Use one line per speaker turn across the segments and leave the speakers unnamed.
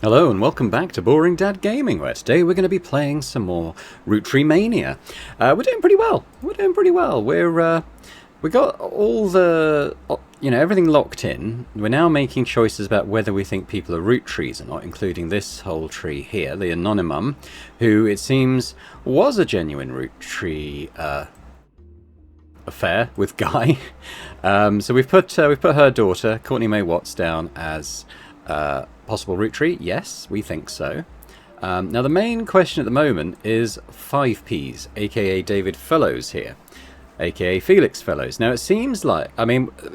Hello and welcome back to Boring Dad Gaming, where today we're going to be playing some more Roottreemania. We're doing pretty well. We got all the everything locked in. We're now making choices about whether we think people are Roottrees or not, including this whole tree here, the Anonymum, who it seems was a genuine Roottree affair with Guy. So we've put her daughter Courtney May Watts down as possible Roottree. Yes, we think so. Now the main question at the moment is 5Ps, aka David Fellows here, aka Felix Fellows. Now it seems like,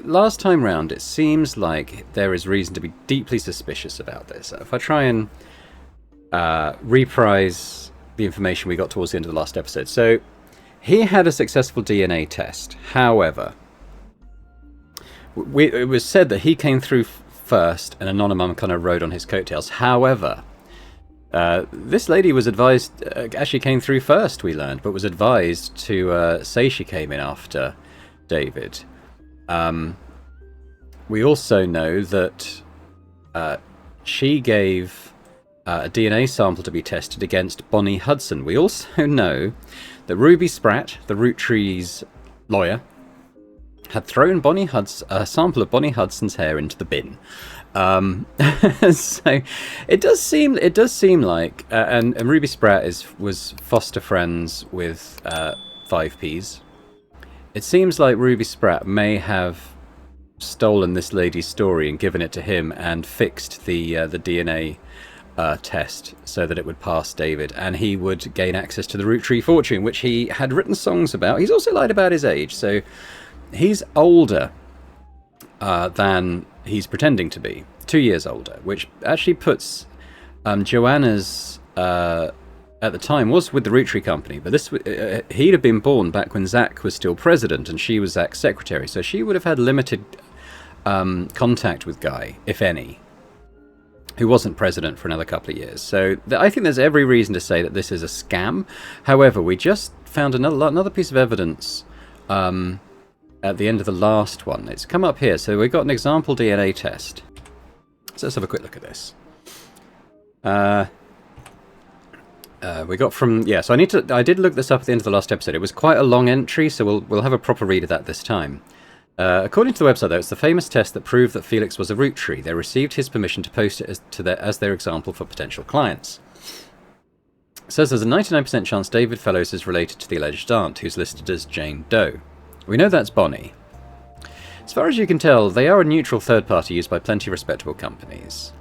last time round it seems like there is reason to be deeply suspicious about this. If I try and reprise the information we got towards the end of the last episode. So he had a successful DNA test. However, it was said that he came through first and Anonymum kind of rode on his coattails. However, this lady was advised, actually came through first, we learned, but was advised to say she came in after David. We also know that she gave a DNA sample to be tested against Bonnie Hudson. We also know that Rubie Spratt, the Rootrees lawyer, had thrown a sample of Bonnie Hudson's hair into the bin. So it does seem like, and Rubie Spratt was foster friends with 5Ps. It seems like Rubie Spratt may have stolen this lady's story and given it to him and fixed the DNA test so that it would pass David and he would gain access to the Roottree fortune, which he had written songs about. He's also lied about his age, so he's older than he's pretending to be. 2 years older, which actually puts Joanna's, at the time, was with the Roottree company, but he'd have been born back when Zach was still president and she was Zach's secretary, so she would have had limited contact with Guy, if any, who wasn't president for another couple of years. So I think there's every reason to say that this is a scam. However, we just found another piece of evidence at the end of the last one. It's come up here. So we've got an example DNA test. So let's have a quick look at this. We got from... Yeah, so I did look this up at the end of the last episode. It was quite a long entry, so we'll have a proper read of that this time. According to the website, though, it's the famous test that proved that Felix was a Roottree. They received his permission to post it as their example for potential clients. It says there's a 99% chance David Fellows is related to the alleged aunt, who's listed as Jane Doe. We know that's Bonnie. As far as you can tell, they are a neutral third party used by plenty of respectable companies.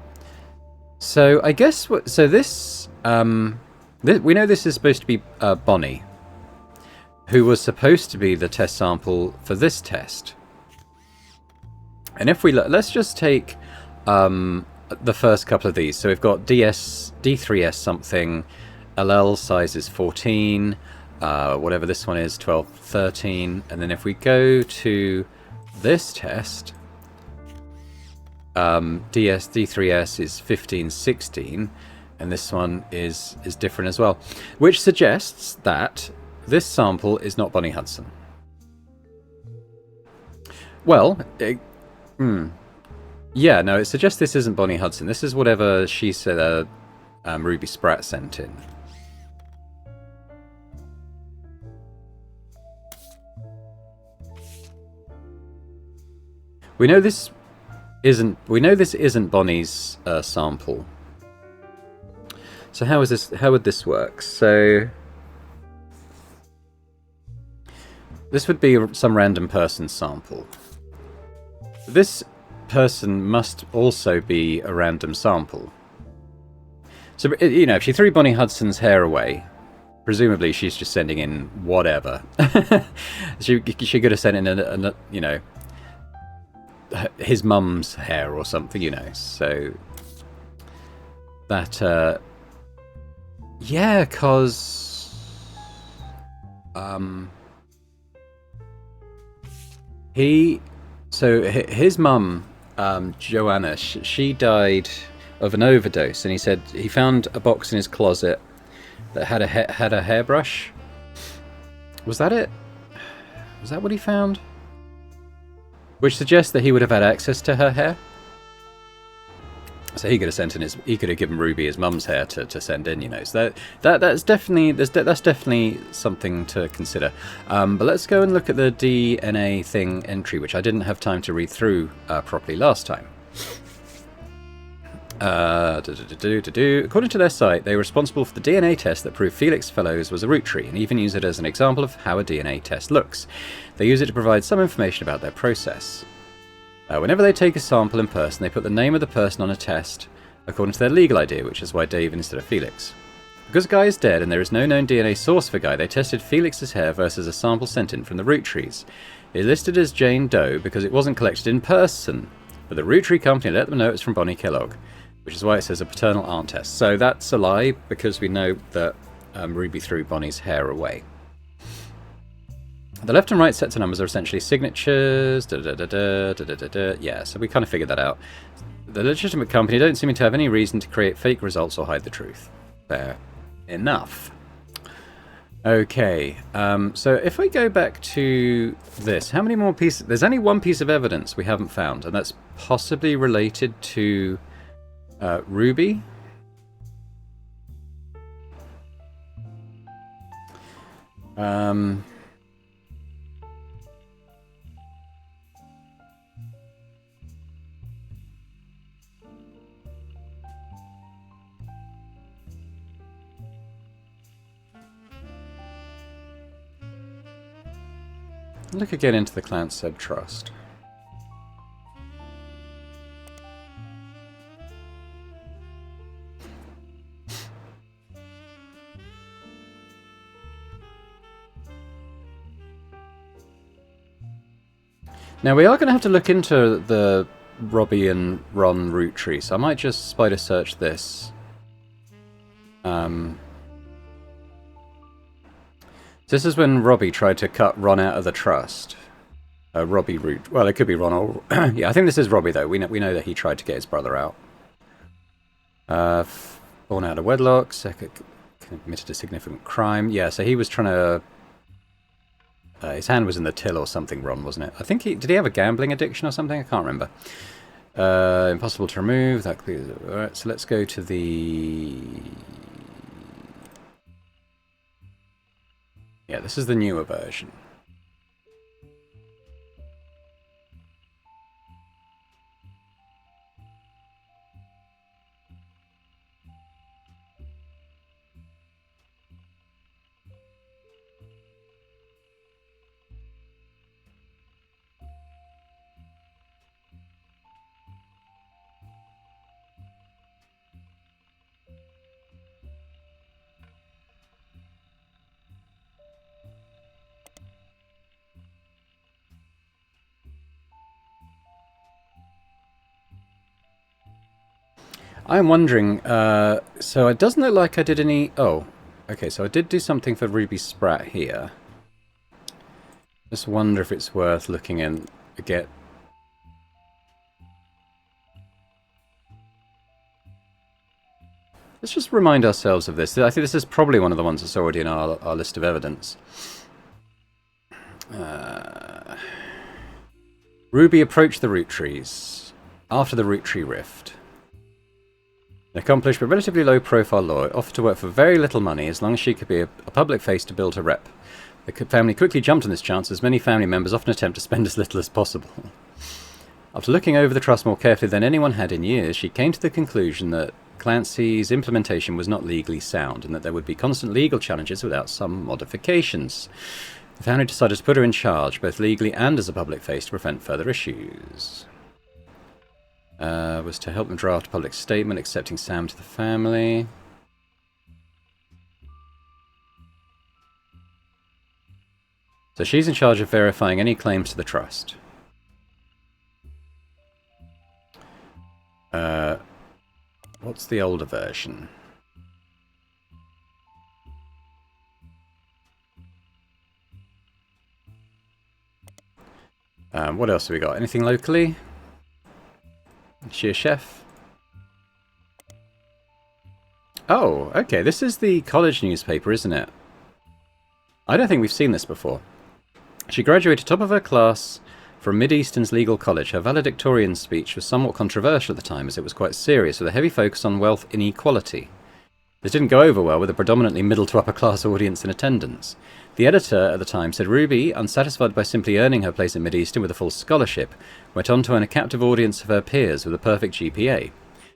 So I guess this we know this is supposed to be Bonnie, who was supposed to be the test sample for this test. And if we let's just take the first couple of these. So we've got D3S something, LL size is 14. Whatever this one is, 12, 13, and then if we go to this test, D3S is 15, 16, and this one is different as well, which suggests that this sample is not Bonnie Hudson. Well, yeah, no, it suggests this isn't Bonnie Hudson. This is whatever she said Rubie Spratt sent in. We know this isn't Bonnie's sample. So how would this work? So this would be some random person's sample. This person must also be a random sample. So if she threw Bonnie Hudson's hair away, presumably she's just sending in whatever. she could have sent in his mum's hair or something, so that yeah, cause his mum, Joanna, she died of an overdose, and he said he found a box in his closet that had a hairbrush. Was that it? Was that what he found? Which suggests that he would have had access to her hair. So he could have sent in he could have given Rubie his mum's hair to send in, you know. So that's definitely something to consider. But let's go and look at the DNA thing entry, which I didn't have time to read through properly last time. According to their site, they were responsible for the DNA test that proved Felix Fellows was a Rootree, and even use it as an example of how a DNA test looks. They use it to provide some information about their process. Whenever they take a sample in person, they put the name of the person on a test according to their legal ID, which is why Dave instead of Felix. Because Guy is dead and there is no known DNA source for Guy, they tested Felix's hair versus a sample sent in from the Rootrees. It is listed as Jane Doe because it wasn't collected in person, but the Rootree company let them know it's from Bonnie Kellogg, which is why it says a paternal aunt test. So that's a lie, because we know that Rubie threw Bonnie's hair away. The left and right sets of numbers are essentially signatures. Yeah, so we kind of figured that out. The legitimate company don't seem to have any reason to create fake results or hide the truth. Fair enough. Okay, so if we go back to this, how many more pieces? There's only one piece of evidence we haven't found, and that's possibly related to Rubie. Look again into the Clan Seb Trust. Now we are going to have to look into the Robbie and Ron Roottree, so I might just spider search this. This is when Robbie tried to cut Ron out of the trust. Robbie Root. Well, it could be Ron or... yeah, I think this is Robbie, though. We know that he tried to get his brother out. Born out of wedlock. Second, committed a significant crime. Yeah, so he was trying to... his hand was in the till or something, Ron, wasn't it? I think he... Did he have a gambling addiction or something? I can't remember. Impossible to remove. That clears it. Alright, so let's go to the... Yeah, this is the newer version. I'm wondering, so it doesn't look like I did any... Oh, okay, so I did do something for Rubie Sprat here. Just wonder if it's worth looking in again. Let's just remind ourselves of this. I think this is probably one of the ones that's already in our list of evidence. Rubie approached the Rootrees after the Roottrie rift. An accomplished but relatively low-profile lawyer offered to work for very little money as long as she could be a public face to build her rep. The family quickly jumped on this chance, as many family members often attempt to spend as little as possible. After looking over the trust more carefully than anyone had in years, she came to the conclusion that Clancy's implementation was not legally sound, and that there would be constant legal challenges without some modifications. The family decided to put her in charge, both legally and as a public face, to prevent further issues. Was to help them draft a public statement accepting Sam to the family. So she's in charge of verifying any claims to the trust. What's the older version? What else have we got? Anything locally? Is she a chef? Oh, okay. This is the college newspaper, isn't it? I don't think we've seen this before. She graduated top of her class from Mid-Eastern's legal college. Her valedictorian speech was somewhat controversial at the time, as it was quite serious, with a heavy focus on wealth inequality. This didn't go over well with a predominantly middle to upper class audience in attendance. The editor at the time said Rubie, unsatisfied by simply earning her place at Mid-Eastern with a full scholarship, went on to earn a captive audience of her peers with a perfect GPA.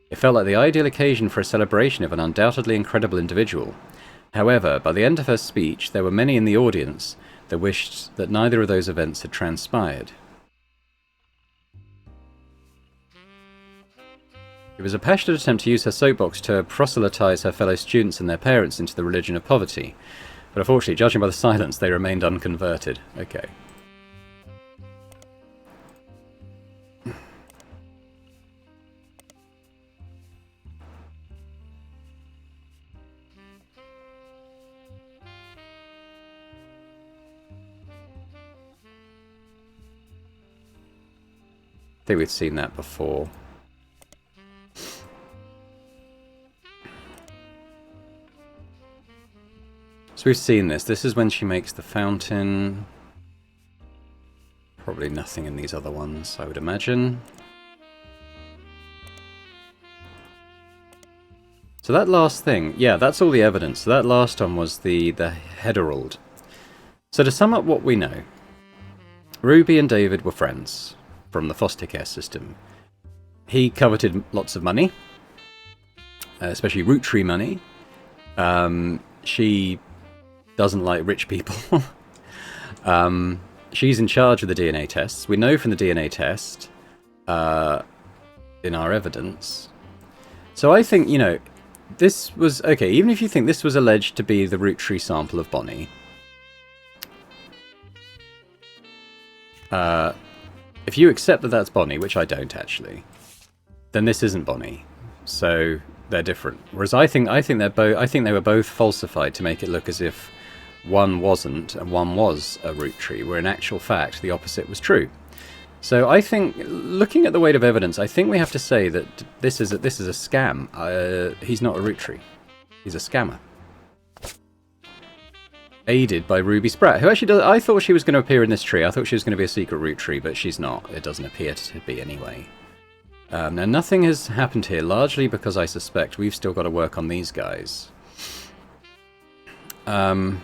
It felt like the ideal occasion for a celebration of an undoubtedly incredible individual. However, by the end of her speech, there were many in the audience that wished that neither of those events had transpired. It was a passionate attempt to use her soapbox to proselytize her fellow students and their parents into the religion of poverty. But unfortunately, judging by the silence, they remained unconverted. Okay. I think we've seen that before. So we've seen this. This is when she makes the fountain. Probably nothing in these other ones, I would imagine. So that last thing, yeah, that's all the evidence. So that last one was the Herald. So to sum up what we know, Rubie and David were friends from the foster care system. He coveted lots of money, especially Roottreemania money. She doesn't like rich people. She's in charge of the DNA tests. We know from the DNA test in our evidence. So I think, you know, this was... Okay, even if you think this was alleged to be the Roottree sample of Bonnie, if you accept that that's Bonnie, which I don't actually, then this isn't Bonnie. So they're different. Whereas I think they're both. I think they were both falsified to make it look as if one wasn't and one was a Roottree, where in actual fact the opposite was true. So I think, looking at the weight of evidence, I think we have to say that this is a scam. He's not a Roottree. He's a scammer. Aided by Rubie Spratt, who actually does... I thought she was going to appear in this tree. I thought she was going to be a secret Roottree, but she's not. It doesn't appear to be anyway. Now, nothing has happened here, largely because I suspect we've still got to work on these guys. Now,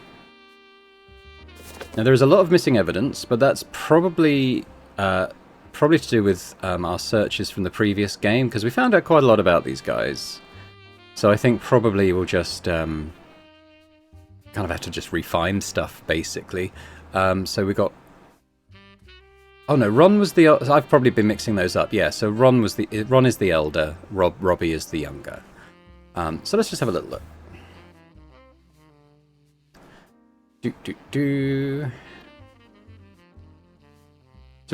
there is a lot of missing evidence, but that's probably to do with our searches from the previous game, because we found out quite a lot about these guys. So I think probably we'll just... kind of have to just refine stuff, basically. So we got... Oh no, Ron was the... I've probably been mixing those up. Yeah, so Ron is the elder, Robbie is the younger. So let's just have a little look. So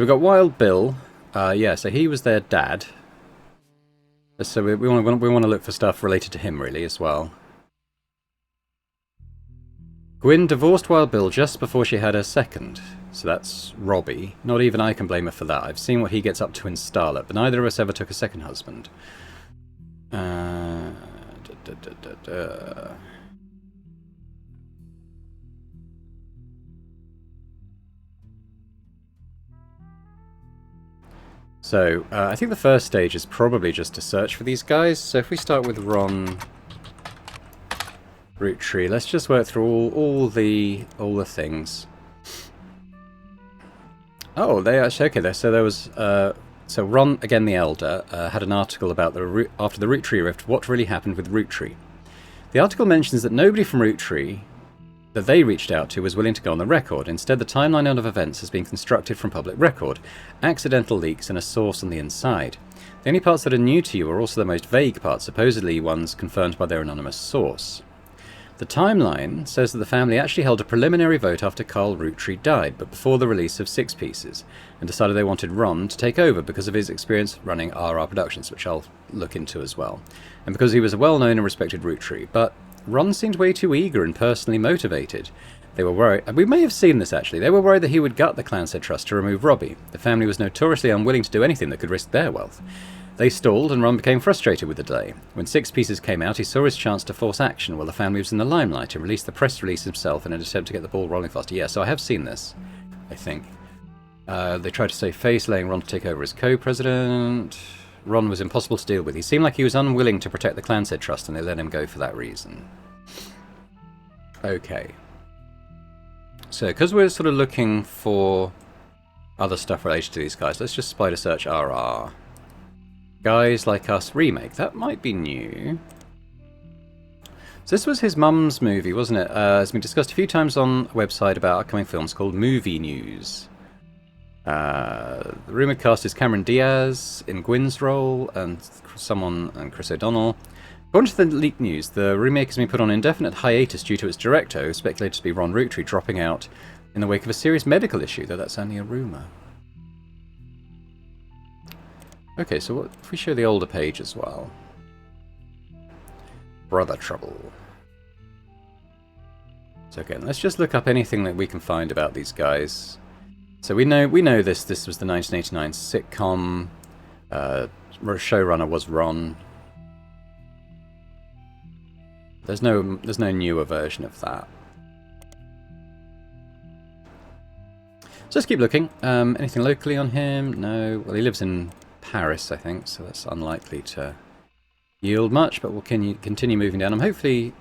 we got Wild Bill. Yeah, so he was their dad. So we want to look for stuff related to him, really, as well. Gwyn divorced Wild Bill just before she had her second. So that's Robbie. Not even I can blame her for that. I've seen what he gets up to in Starlet, but neither of us ever took a second husband. So, I think the first stage is probably just to search for these guys. So if we start with Ron... Roottrie. Let's just work through all the things. Oh, they actually okay. So there was so Ron again, the elder, had an article about after the Roottree rift, what really happened with Roottree. The article mentions that nobody from Roottree that they reached out to was willing to go on the record. Instead, the timeline of events has been constructed from public record, accidental leaks, and a source on the inside. The only parts that are new to you are also the most vague parts, supposedly ones confirmed by their anonymous source. The timeline says that the family actually held a preliminary vote after Carl Roottree died, but before the release of Six Pieces, and decided they wanted Ron to take over because of his experience running RR Productions, which I'll look into as well, and because he was a well-known and respected Roottree. But Ron seemed way too eager and personally motivated. They were worried, and we may have seen this actually, they were worried that he would gut the Clanstead Trust to remove Robbie. The family was notoriously unwilling to do anything that could risk their wealth. They stalled, and Ron became frustrated with the delay. When Six Pieces came out, he saw his chance to force action while the family was in the limelight, and released the press release himself in an attempt to get the ball rolling faster. Yeah, so I have seen this, I think. They tried to save face, laying Ron to take over as co-president. Ron was impossible to deal with. He seemed like he was unwilling to protect the Clanstead Trust, and they let him go for that reason. Okay. So, because we're sort of looking for other stuff related to these guys, let's just spider search RR. Guys Like Us remake. That might be new. So this was his mum's movie, wasn't it? It's been discussed a few times on a website about upcoming films called Movie News. The rumoured cast is Cameron Diaz in Gwyn's role, and Chris O'Donnell. According to the leaked news, the remake has been put on indefinite hiatus due to its director, who is speculated to be Ron Roottree, dropping out in the wake of a serious medical issue, though that's only a rumour. Okay, so what if we show the older page as well? Brother Trouble. So again, let's just look up anything that we can find about these guys. So we know this was the 1989 sitcom. Showrunner was Ron. There's no newer version of that. So let's keep looking. Anything locally on him? No. Well, he lives in Paris, I think, so that's unlikely to yield much, but we'll continue moving down. Hopefully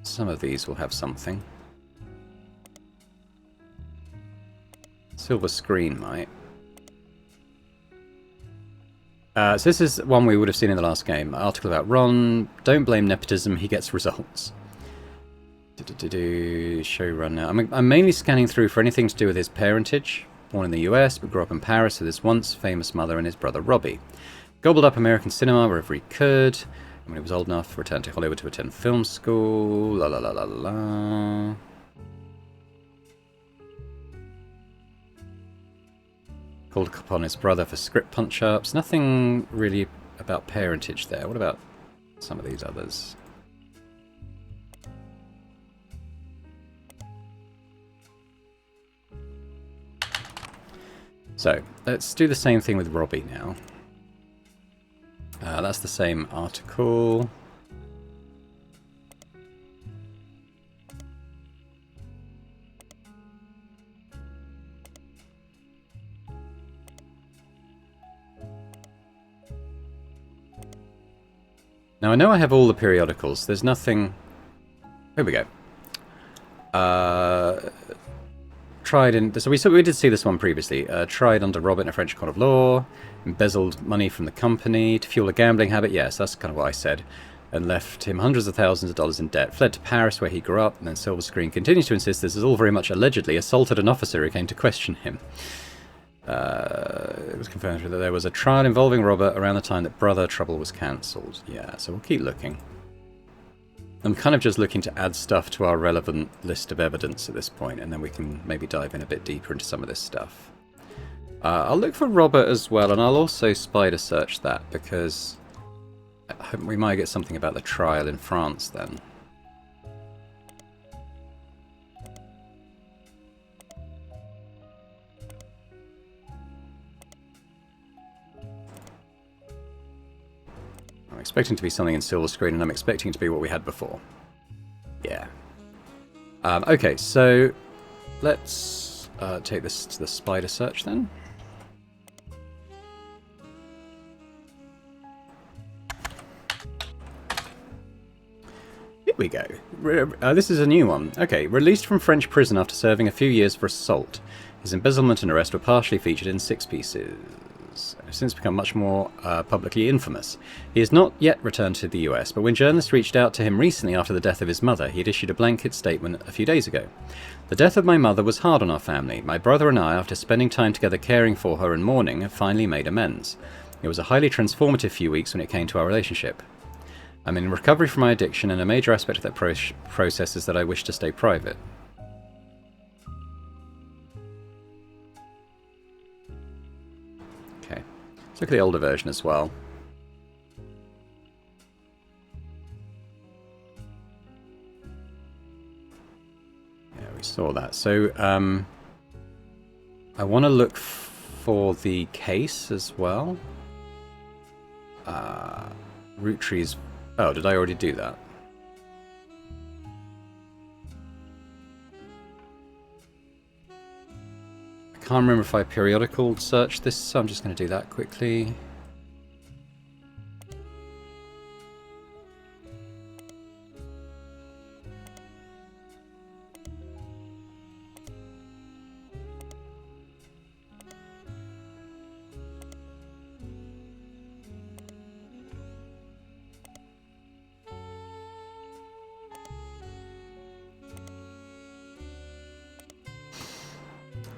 some of these will have something. Silver Screen might. So this is one we would have seen in the last game. Article about Ron. Don't blame nepotism, he gets results. Showrunner. I'm mainly scanning through for anything to do with his parentage. Born in the US, but grew up in Paris with his once famous mother and his brother Rubie. Gobbled up American cinema wherever he could. And when he was old enough, returned to Hollywood to attend film school. La la la la la. Called upon his brother for script punch-ups. Nothing really about parentage there. What about some of these others? So, let's do the same thing with Robbie now. That's the same article. Now I know I have all the periodicals. There's nothing... Here we go. So we did see this one previously. Tried under Robert in a French court of law. Embezzled money from the company to fuel a gambling habit. Yes, that's kind of what I said. And left him hundreds of thousands of dollars in debt. Fled to Paris where he grew up. And then Silver Screen continues to insist this is all very much allegedly. Assaulted an officer who came to question him. It was confirmed that there was a trial involving Robert around the time that Brother Trouble was cancelled. Yeah, so we'll keep looking. I'm kind of just looking to add stuff to our relevant list of evidence at this point, and then we can maybe dive in a bit deeper into some of this stuff. I'll look for Robert as well, and I'll also spider search that, because we might get something about the trial in France then. I'm expecting to be something in Silver Screen, and I'm expecting it to be what we had before. Yeah. Okay, so let's take this to the spider search then. Here we go. This is a new one. Okay, released from French prison after serving a few years for assault. His embezzlement and arrest were partially featured in 6 pieces. Has since become much more publicly infamous. He has not yet returned to the US, but when journalists reached out to him recently after the death of his mother, he had issued a blanket statement a few days ago. The death of my mother was hard on our family. My brother and I, after spending time together caring for her and mourning, have finally made amends. It was a highly transformative few weeks when it came to our relationship. I'm in recovery from my addiction, and a major aspect of that process is that I wish to stay private. Okay. Let's look at the older version as well. Yeah, we saw that. So, I want to look for the case as well. Rootrees. Oh, did I already do that? I can't remember if I periodical searched this, so I'm just going to do that quickly.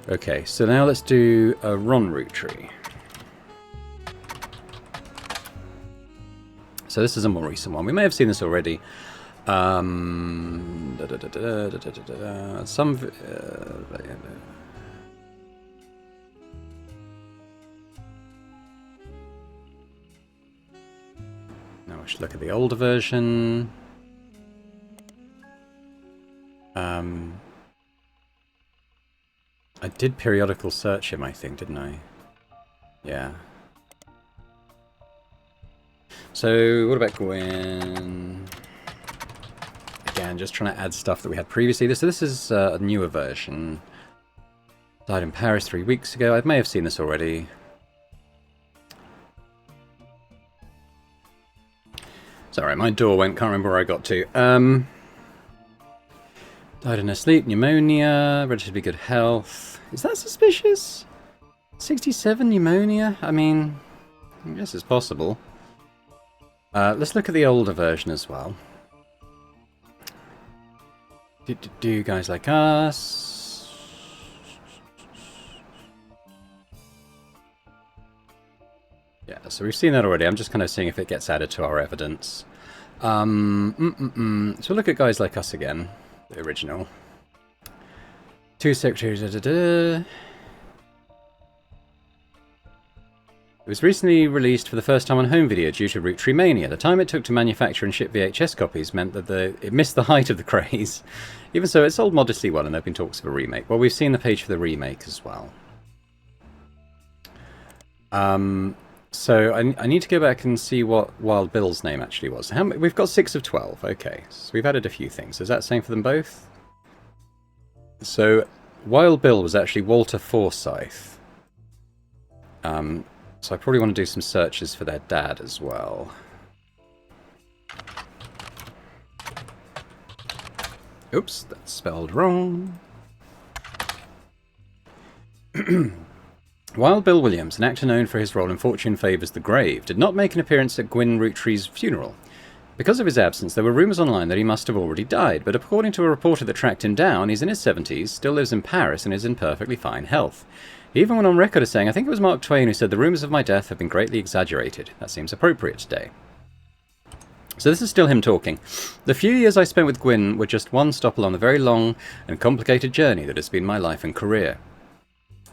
Okay, so now let's do a Roottrees. So this is a more recent one. We may have seen this already. Some... now we should look at the older version. I did periodical search him, I think, didn't I? Yeah. So, what about Gwen? Again, just trying to add stuff that we had previously. So this is a newer version. Died in Paris 3 weeks ago. I may have seen this already. Sorry, my door went. Can't remember where I got to. Died in her sleep, pneumonia, relatively good health. Is that suspicious? 67 pneumonia? I mean, I guess it's possible. Let's look at the older version as well. Do guys like us? Yeah, so we've seen that already. I'm just kind of seeing if it gets added to our evidence. So look at guys like us again. The original. 2 secretaries. It was recently released for the first time on home video due to Roottreemania. The time it took to manufacture and ship VHS copies meant that it missed the height of the craze. Even so, it sold modestly well, and there have been talks of a remake. Well, we've seen the page for the remake as well. So I need to go back and see what Wild Bill's name actually was. We've got 6 of 12. Okay, so we've added a few things. Is that the same for them both? So Wild Bill was actually Walter Forsyth. So I probably want to do some searches for their dad as well. Oops, that's spelled wrong. Wild Bill Williams, an actor known for his role in Fortune Favours the Grave, did not make an appearance at Gwyn Rootree's funeral. Because of his absence, there were rumours online that he must have already died, but according to a reporter that tracked him down, he's in his 70s, still lives in Paris, and is in perfectly fine health. He even went on record as saying, I think it was Mark Twain who said, the rumours of my death have been greatly exaggerated. That seems appropriate today. So this is still him talking. The few years I spent with Gwyn were just one stop along the very long and complicated journey that has been my life and career.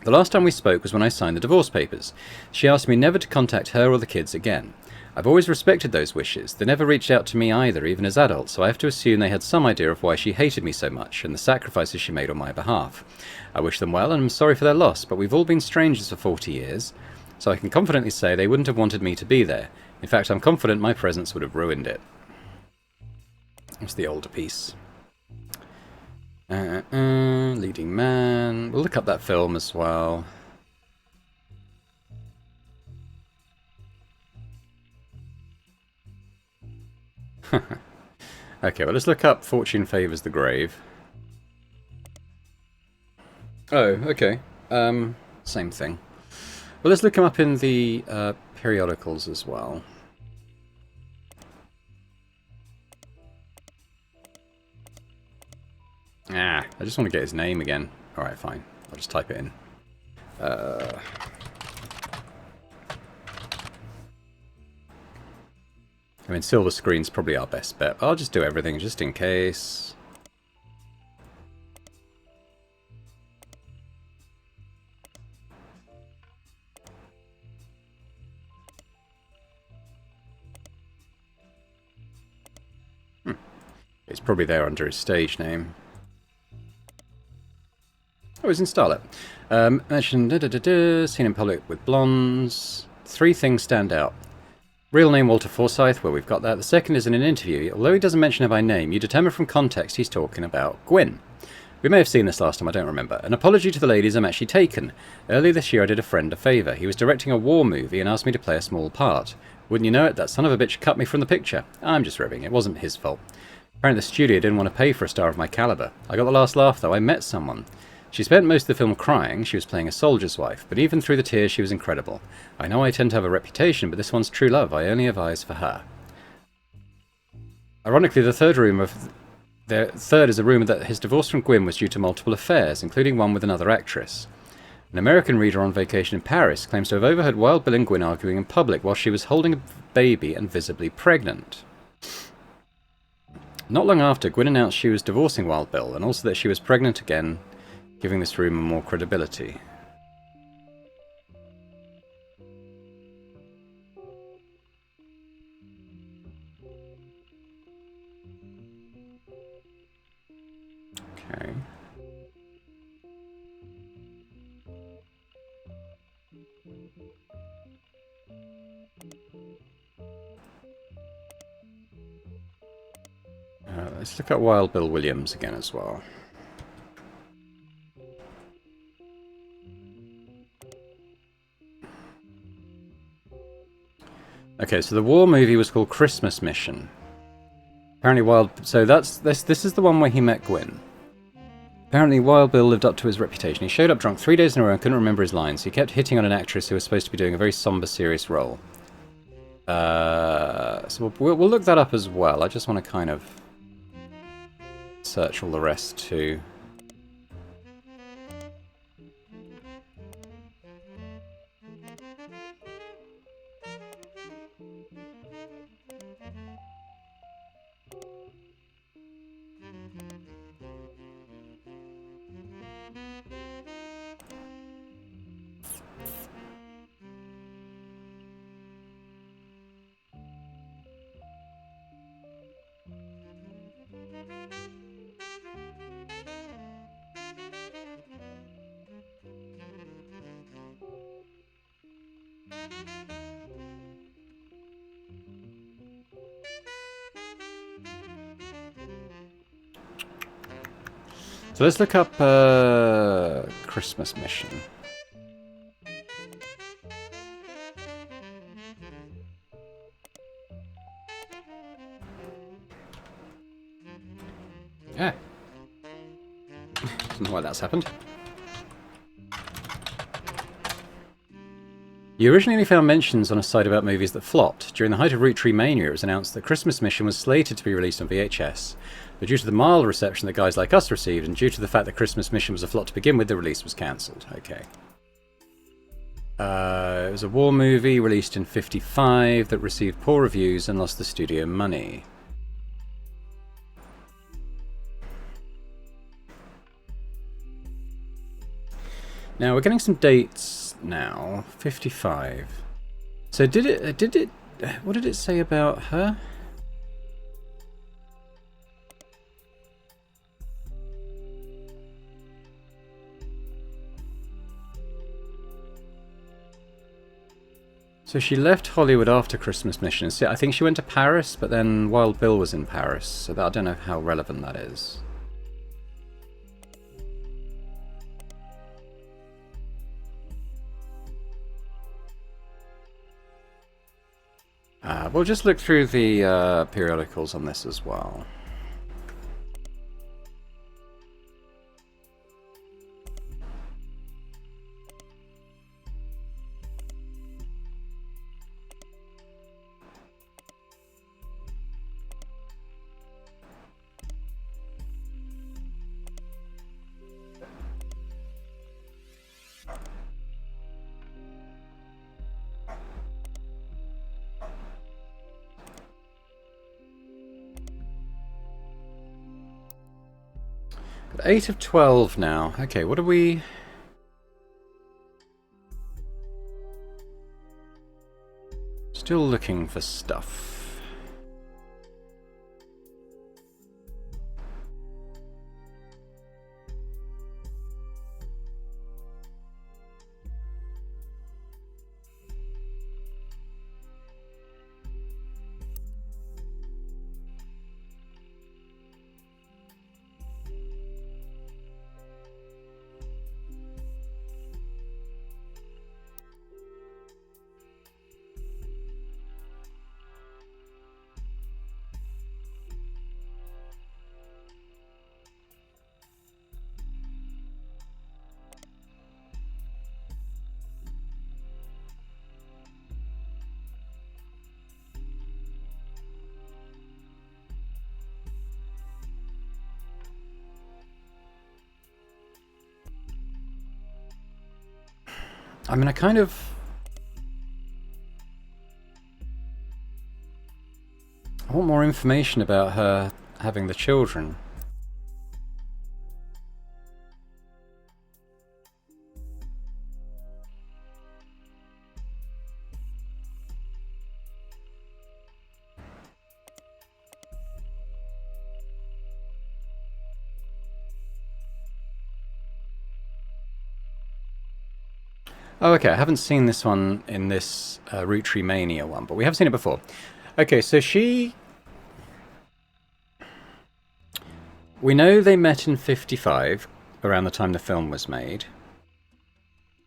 The last time we spoke was when I signed the divorce papers. She asked me never to contact her or the kids again. I've always respected those wishes. They never reached out to me either, even as adults, so I have to assume they had some idea of why she hated me so much and the sacrifices she made on my behalf. I wish them well and I'm sorry for their loss, but we've all been strangers for 40 years, so I can confidently say they wouldn't have wanted me to be there. In fact, I'm confident my presence would have ruined it. That's the older piece. Leading man. We'll look up that film as well. Okay, well, let's look up Fortune Favours the Grave. Oh, okay. Same thing. Well, let's look him up in the periodicals as well. I just want to get his name again. Alright, fine. I'll just type it in. I mean, silver screen's probably our best bet. I'll just do everything just in case. It's probably there under his stage name. Oh, he's in Starlet. Mentioned, seen in public with blondes. 3 things stand out. Real name Walter Forsyth, well, we've got that. The second is in an interview. Although he doesn't mention her by name, you determine from context he's talking about Gwyn. We may have seen this last time, I don't remember. An apology to the ladies, I'm actually taken. Earlier this year I did a friend a favour. He was directing a war movie and asked me to play a small part. Wouldn't you know it, that son of a bitch cut me from the picture. I'm just ribbing, it wasn't his fault. Apparently the studio didn't want to pay for a star of my calibre. I got the last laugh though, I met someone. She spent most of the film crying, she was playing a soldier's wife, but even through the tears she was incredible. I know I tend to have a reputation, but this one's true love, I only have eyes for her. Ironically, the third is a rumour that his divorce from Gwyn was due to multiple affairs, including one with another actress. An American reader on vacation in Paris claims to have overheard Wild Bill and Gwyn arguing in public while she was holding a baby and visibly pregnant. Not long after, Gwyn announced she was divorcing Wild Bill, and also that she was pregnant again, giving this rumour more credibility. Okay. Let's look at Wild Bill Williams again as well. Okay, so the war movie was called Christmas Mission. Apparently so this is the one where he met Gwyn. Apparently Wild Bill lived up to his reputation. He showed up drunk 3 days in a row and couldn't remember his lines. He kept hitting on an actress who was supposed to be doing a very somber, serious role. So we'll look that up as well. I just want to kind of search all the rest too. So let's look up Christmas Mission. Yeah. Don't know why that's happened. You originally found mentions on a site about movies that flopped. During the height of Roottreemania, it was announced that Christmas Mission was slated to be released on VHS. But due to the mild reception that guys like us received, and due to the fact that Christmas Mission was a flop to begin with, the release was cancelled. Okay. It was a war movie released in '55 that received poor reviews and lost the studio money. Now we're getting some dates now. 55. So what did it say about her? So she left Hollywood after Christmas Mission. I think she went to Paris, but then Wild Bill was in Paris, so I don't know how relevant that is. We'll just look through the periodicals on this as well. Got 8 of 12 now. Okay, what are we... Still looking for stuff. I mean, I want more information about her having the children. Oh, okay. I haven't seen this one in this Roottreemania one, but we have seen it before. Okay, so we know they met in 55, around the time the film was made.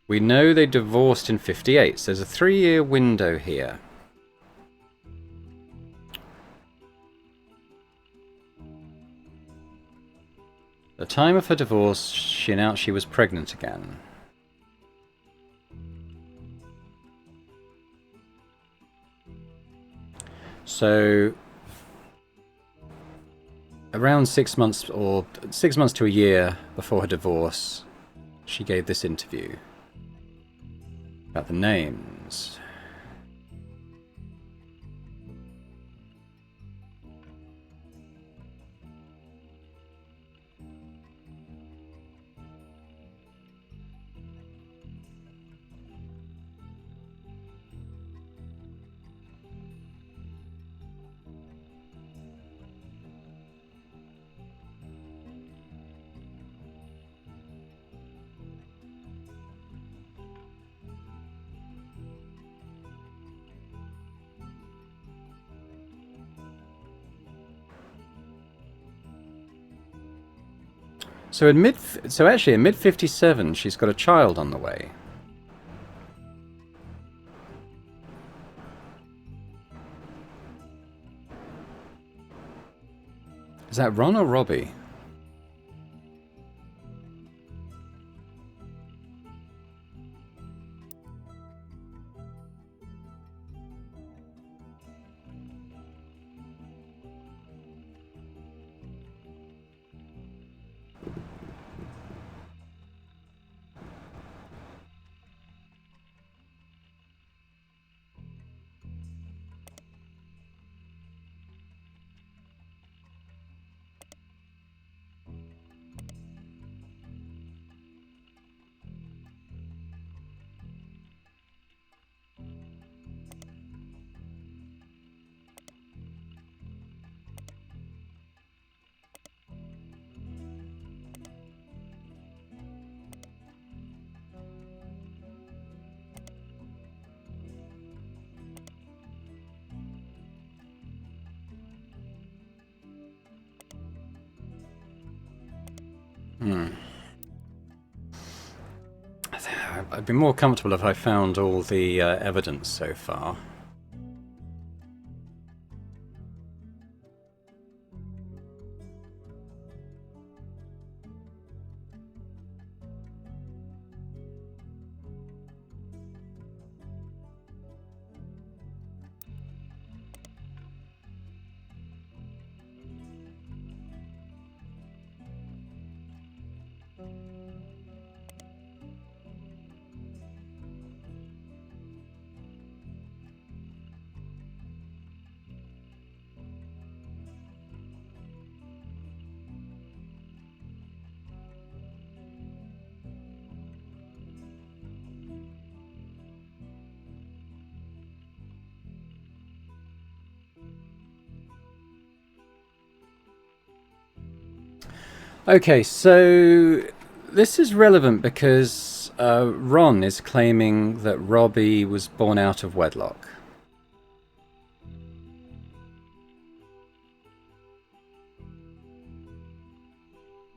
We know they divorced in 58, so there's a 3-year window here. The time of her divorce, she announced she was pregnant again. So, around 6 months or 6 months to a year before her divorce, she gave this interview about the names. So actually in mid 57, she's got a child on the way. Is that Ron or Robbie? I'd be more comfortable if I found all the evidence so far. Okay, so this is relevant because Ron is claiming that Robbie was born out of wedlock.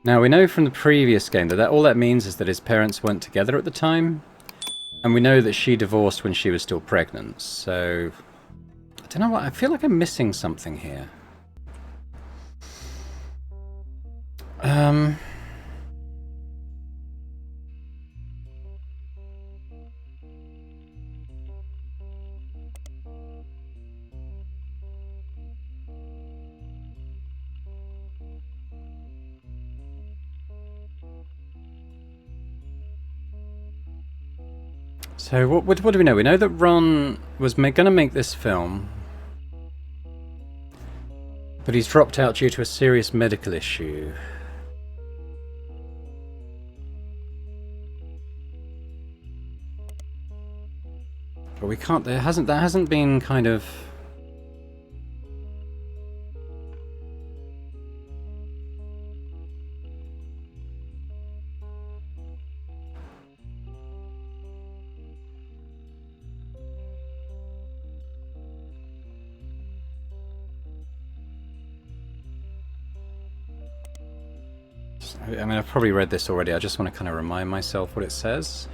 Now, we know from the previous game that all that means is that his parents weren't together at the time, and we know that she divorced when she was still pregnant, so I don't know what, I feel like I'm missing something here. So what do we know? We know that Ron was going to make this film, but he's dropped out due to a serious medical issue. But we can't. That hasn't been kind of. I mean, I've probably read this already. I just want to kind of remind myself what it says.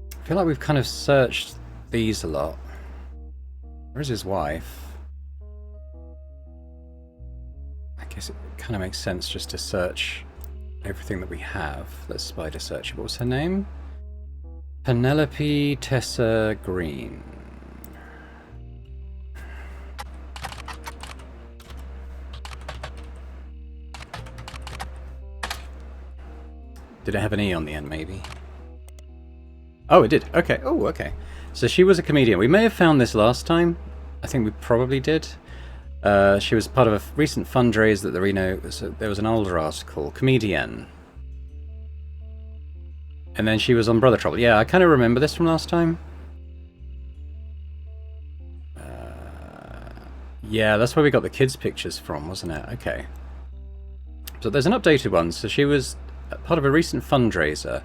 I feel like we've kind of searched these a lot. Where's his wife? I guess it kind of makes sense just to search everything that we have. Let's spider search. What was her name? Penelope Tessa Green. Did it have an E on the end, maybe? Oh, it did. Okay. Oh, okay. So she was a comedian. We may have found this last time. I think we probably did. She was part of a recent fundraiser that the Reno... So there was an older article. Comedian. And then she was on Brother Trouble. Yeah, I kind of remember this from last time. Yeah, that's where we got the kids' pictures from, wasn't it? Okay. So there's an updated one. So she was part of a recent fundraiser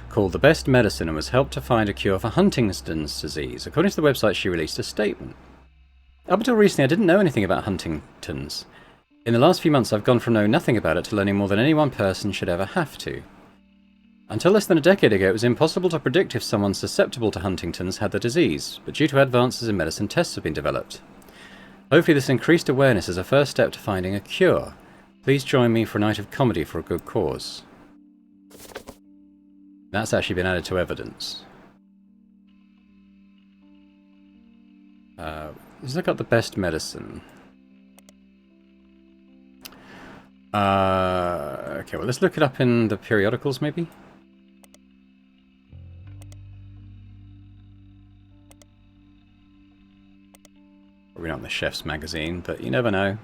called The Best Medicine and was helped to find a cure for Huntington's disease. According to the website, she released a statement. Up until recently, I didn't know anything about Huntington's. In the last few months, I've gone from knowing nothing about it to learning more than any one person should ever have to. Until less than a decade ago, it was impossible to predict if someone susceptible to Huntington's had the disease, but due to advances in medicine, tests have been developed. Hopefully this increased awareness is a first step to finding a cure. Please join me for a night of comedy for a good cause. That's actually been added to evidence. Let's look up the best medicine. Okay, well, let's look it up in the periodicals, maybe? Probably not in the Chef's magazine, but you never know.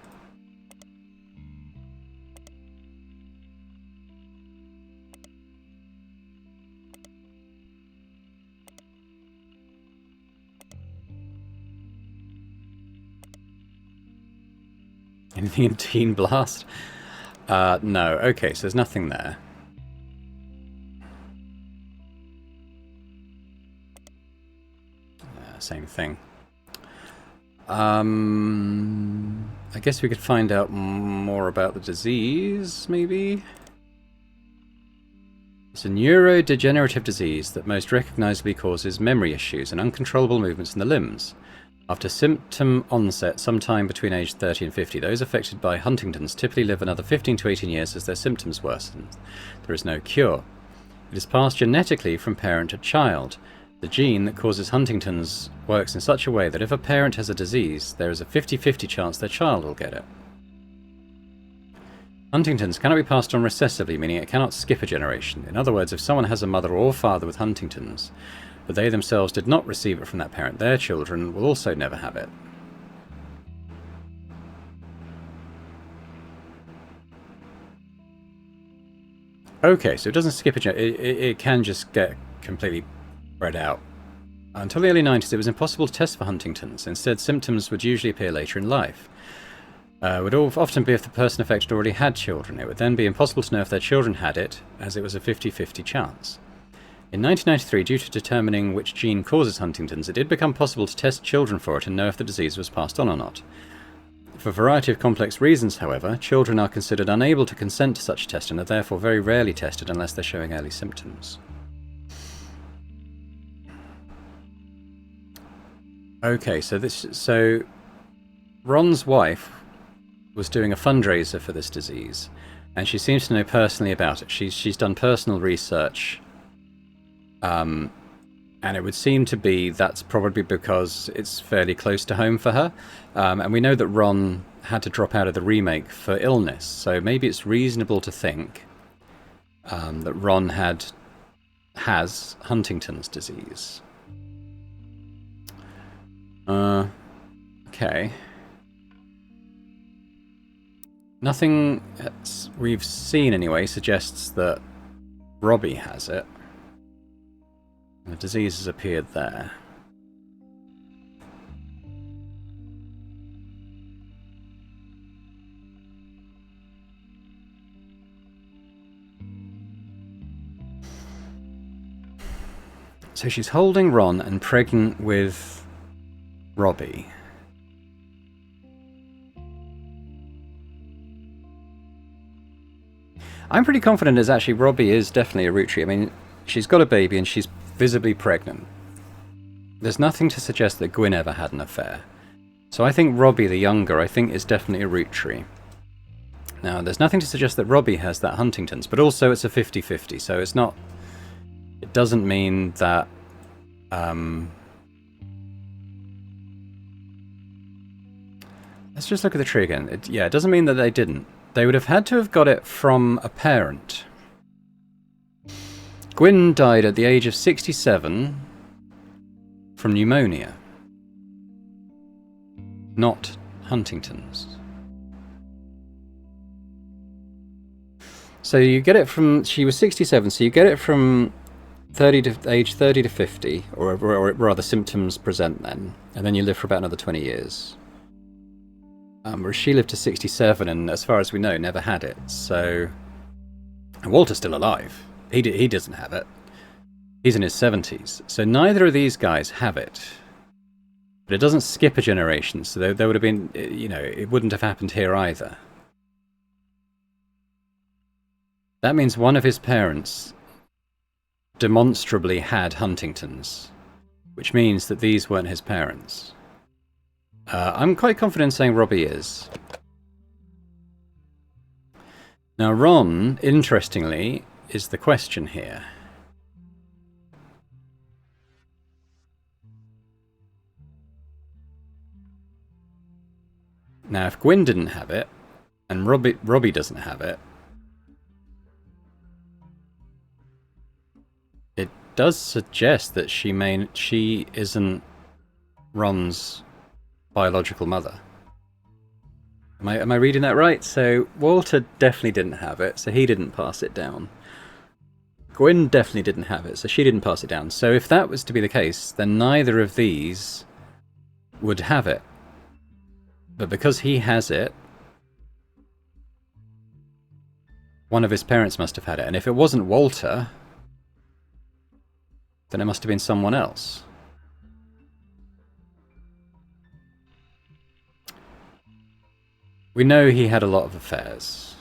Anything in Teen Blast? No. Okay, so there's nothing there. Same thing. I guess we could find out more about the disease, maybe? It's a neurodegenerative disease that most recognizably causes memory issues and uncontrollable movements in the limbs. After symptom onset sometime between age 30 and 50, those affected by Huntington's typically live another 15 to 18 years as their symptoms worsen. There is no cure. It is passed genetically from parent to child. The gene that causes Huntington's works in such a way that if a parent has a disease, there is a 50-50 chance their child will get it. Huntington's cannot be passed on recessively, meaning it cannot skip a generation. In other words, if someone has a mother or father with Huntington's, but they themselves did not receive it from that parent, their children will also never have it. Okay, so it doesn't skip a generation. It can just get completely spread out. Until the early 90s, it was impossible to test for Huntington's. Instead, symptoms would usually appear later in life. It would often be if the person affected already had children. It would then be impossible to know if their children had it, as it was a 50-50 chance. In 1993, due to determining which gene causes Huntington's, it did become possible to test children for it and know if the disease was passed on or not. For a variety of complex reasons, however, children are considered unable to consent to such tests and are therefore very rarely tested unless they're showing early symptoms. Okay, so Ron's wife was doing a fundraiser for this disease, and she seems to know personally about it. She's done personal research, and it would seem to be that's probably because it's fairly close to home for her. And we know that Ron had to drop out of the remake for illness, so maybe it's reasonable to think that Ron has Huntington's disease. Okay. Nothing we've seen anyway suggests that Rubie has it. The disease has appeared there. So she's holding Ron and pregnant with Rubie. I'm pretty confident it's actually Rubie is definitely a Roottree. I mean, she's got a baby and she's visibly pregnant. There's nothing to suggest that Gwyn ever had an affair. So I think Rubie, the younger, I think is definitely a Roottree. Now, there's nothing to suggest that Rubie has that Huntington's, but also it's a 50-50, so it's not... It doesn't mean that... Let's just look at the tree again. It doesn't mean that they didn't. They would have had to have got it from a parent. Gwyn died at the age of 67 from pneumonia. Not Huntington's. So you get it from... She was 67, so you get it from age 30 to 50, or rather symptoms present then, and then you live for about another 20 years. Whereas she lived to 67 and, as far as we know, never had it. So, and Walter's still alive. He doesn't have it. He's in his 70s. So neither of these guys have it. But it doesn't skip a generation, so there would have been, you know, it wouldn't have happened here either. That means one of his parents demonstrably had Huntington's, which means that these weren't his parents. I'm quite confident in saying Rubie is. Now Ron, interestingly, is the question here. Now if Gwyn didn't have it, and Rubie doesn't have it, it does suggest that she isn't Ron's biological mother. Am I reading that right? So Walter definitely didn't have it, so he didn't pass it down. Gwyn definitely didn't have it, so she didn't pass it down. So if that was to be the case, then neither of these would have it. But because he has it, one of his parents must have had it. And if it wasn't Walter, then it must have been someone else. We know he had a lot of affairs.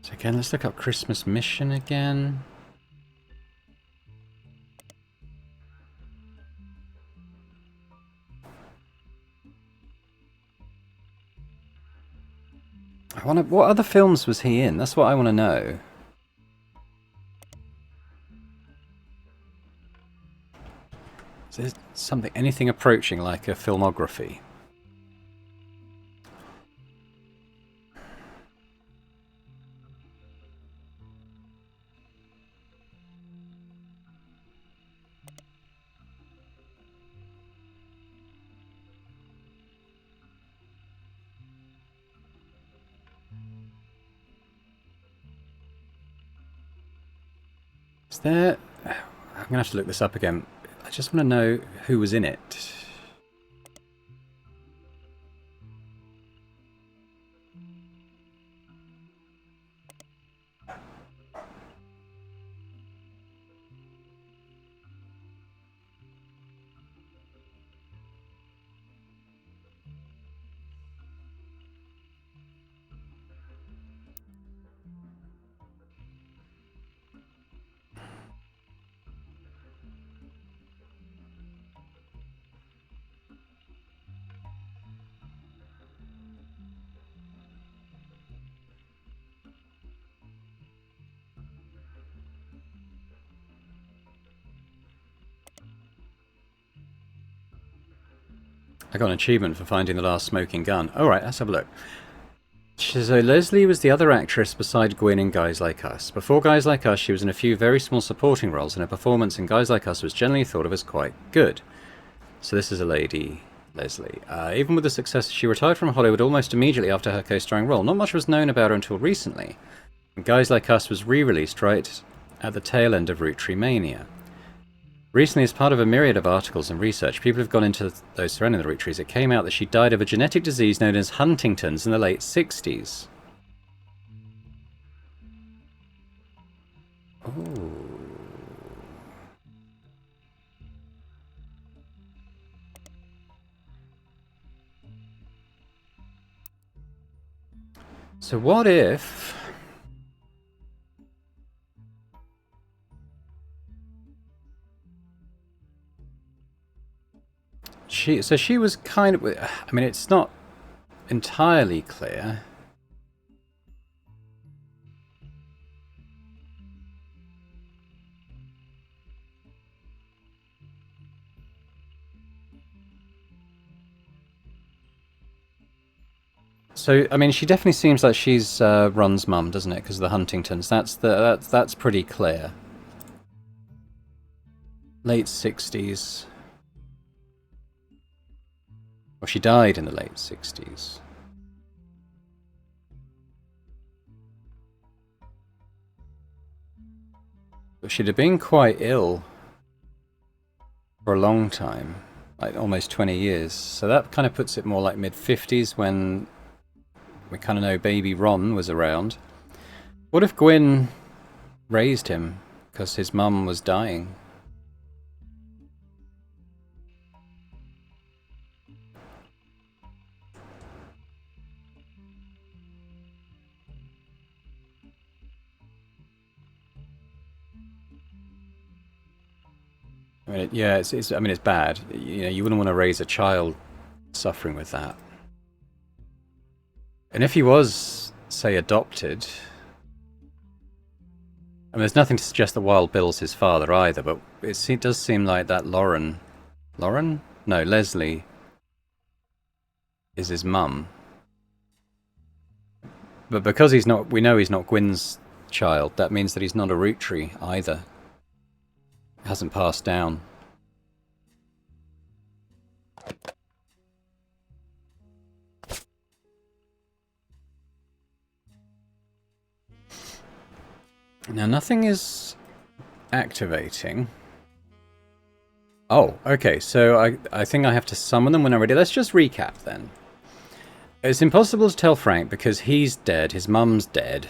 So again, let's look up Christmas Mission again. What other films was he in? That's what I want to know. Is there something, anything approaching like a filmography? Is there... I'm going to have to look this up again. I just want to know who was in it. I got an achievement for finding the last smoking gun. Alright, let's have a look. So Leslie was the other actress beside Gwyn in Guys Like Us. Before Guys Like Us, she was in a few very small supporting roles, and her performance in Guys Like Us was generally thought of as quite good. So this is a lady, Leslie. Even with the success, she retired from Hollywood almost immediately after her co-starring role. Not much was known about her until recently. And Guys Like Us was re-released right at the tail end of Roottreemania. Recently, as part of a myriad of articles and research, people have gone into those surrounding the Roottree. It came out that she died of a genetic disease known as Huntington's in the late 60s. Oh. So what if... So she was kind of... I mean, it's not entirely clear. So, I mean, she definitely seems like she's Ron's mum, doesn't it? Because of the Huntingtons. That's pretty clear. Late 60s. Well, she died in the late 60s. But she'd have been quite ill for a long time, like almost 20 years. So that kind of puts it more like mid-50s when we kind of know baby Ron was around. What if Gwyn raised him because his mum was dying? I mean, yeah, I mean, it's bad. You know, you wouldn't want to raise a child suffering with that. And if he was, say, adopted... I mean, there's nothing to suggest that Wild Bill's his father either, but it does seem like that Lauren... Lauren? No, Leslie is his mum. But because he's not... We know he's not Gwyn's child, that means that he's not a Roottree either. Hasn't passed down. Now nothing is activating. Oh, okay, so I think I have to summon them when I'm ready. Let's just recap then. It's impossible to tell Frank because he's dead, his mum's dead,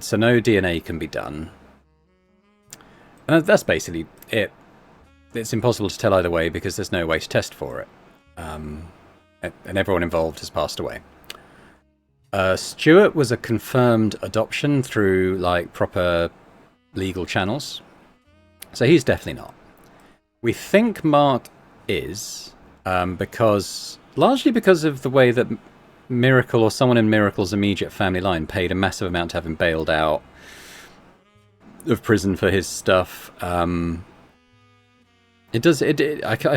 so no DNA can be done. And that's basically it. It's impossible to tell either way because there's no way to test for it. And everyone involved has passed away. Stuart was a confirmed adoption through, like, proper legal channels. So he's definitely not. We think Mark is, largely because of the way that Miracle, or someone in Miracle's immediate family line, paid a massive amount to have him bailed out of prison for his stuff. I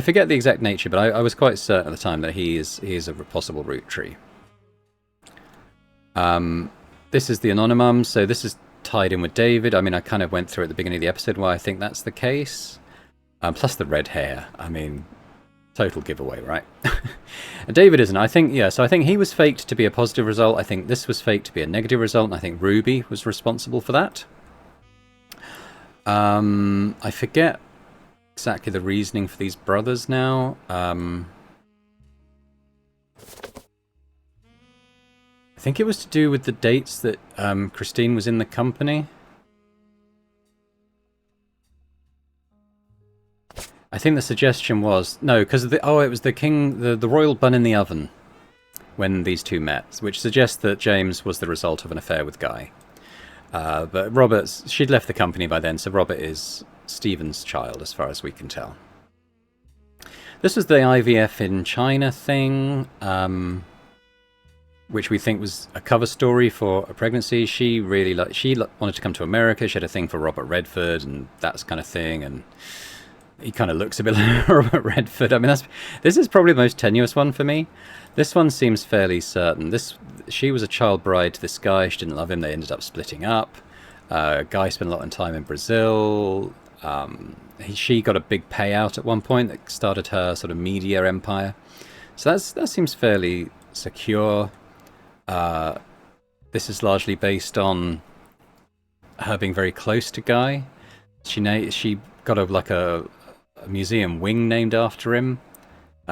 forget the exact nature, but I was quite certain at the time that he is a possible Roottree. This is the Anonymum, so this is tied in with David. I mean, I kind of went through at the beginning of the episode why I think that's the case. Plus the red hair. I mean, total giveaway, right? And David isn't. I think, yeah, so I think he was faked to be a positive result. I think this was faked to be a negative result, and I think Rubie was responsible for that. I forget exactly the reasoning for these brothers now. I think it was to do with the dates that Christine was in the company. I think the suggestion was no, because it was the royal bun in the oven when these two met, which suggests that James was the result of an affair with Guy. But she'd left the company by then, so Robert is Stephen's child, as far as we can tell. This was the IVF in China thing, which we think was a cover story for a pregnancy. She wanted to come to America. She had a thing for Robert Redford and that kind of thing, and he kind of looks a bit like Robert Redford. I mean, this is probably the most tenuous one for me. This one seems fairly certain. She was a child bride to this guy. She didn't love him. They ended up splitting up. Guy spent a lot of time in Brazil. She got a big payout at one point that started her sort of media empire. So that seems fairly secure. This is largely based on her being very close to Guy. She got a museum wing named after him.